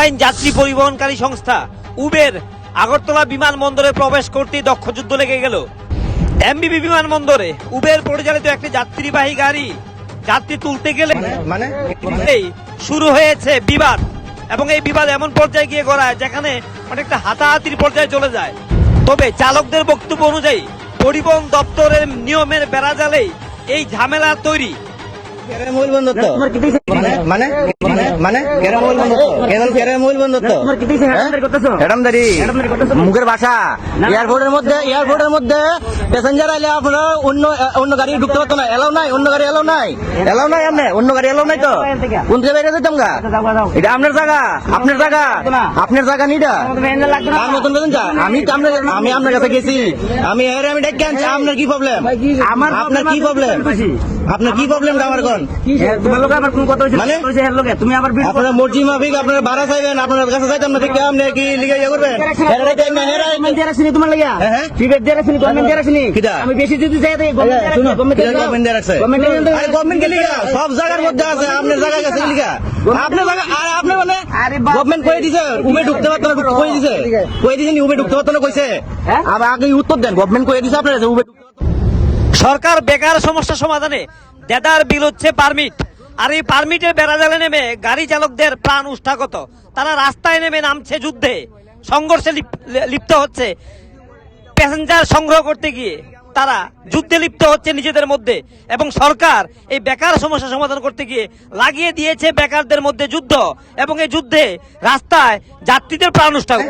Online যাত্রী পরিবহনকারী সংস্থা Uber Agartala বিমানবন্দরে প্রবেশ করতেই দক্ষ যুদ্ধ লেগে গেল। এমবিবি বিমানবন্দরে উবের পরিচালিত একটি যাত্রীবাহী গাড়ি যাত্রী তুলতে গেলে শুরু হয়েছে বিবাদ, এবং এই বিবাদ এমন পর্যায়ে গিয়ে গড়ায় যেখানে অনেকটা হাতাহাতির পর্যায়ে চলে যায়। তবে চালকদের বক্তব্য অনুযায়ী পরিবহন দপ্তরের নিয়মের বেড়াজালেই এই ঝামেলা তৈরি। মুখের ভাষা এয়ারপোর্টের মধ্যে প্যাসেঞ্জার আইলে আপনারা অন্য গাড়ি ঢুকতে পারতো না, এলাও নাই, অন্য গাড়ি এলাও নাই, আপনি অন্য গাড়ি এলাও নাই তো কোন থেকে বেরিয়ে যেতাম গা? এটা আপনার জায়গা, আপনার জায়গা নিটা নতুন আমি আপনার কাছে গেছি, আমি ডেকে আনছি। আপনার কি প্রবলেম? আপনার কি প্রবলেম? আপনার কি প্রবলেম? আমার কোন তুমি আবার আপনার মর্জি মাফিক আপনার ভাড়া চাইবেন, আপনার কাছে চাইতাম না, ঠিক আপনি কি লিখে ইয়ে করবেন? আমি বেশি যদি সব জায়গার মধ্যে আছে, আপনার জায়গায় গেছে লিখা, আপনার জায়গা আর আপনি মানে গভর্নমেন্ট কয়ে দিছে উবে ঢুকতে পারতো না, কয়ে দিছে উবে ঢুকতে পারতো না কইছে। আবার আগে উত্তর দেন, গভর্নমেন্ট কয়ে দিছে আপনার উবে। সরকার বেকার সমস্যা সমাধানে দেদার বিল হচ্ছে পারমিট, আর এই পারমিটের বেড়াজালে নেমে গাড়ি চালকদের প্রাণ উষ্ঠাগত। তারা রাস্তায় নেমে নামছে যুদ্ধে, সংঘর্ষে লিপ্ত হচ্ছে। প্যাসেঞ্জার সংগ্রহ করতে গিয়ে তারা যুদ্ধে লিপ্ত হচ্ছে নিজেদের মধ্যে, এবং সরকার এই বেকার সমস্যা সমাধান করতে গিয়ে লাগিয়ে দিয়েছে বেকারদের মধ্যে যুদ্ধ, এবং এই যুদ্ধে রাস্তায় যাত্রীদের প্রাণ উষ্ঠাগত।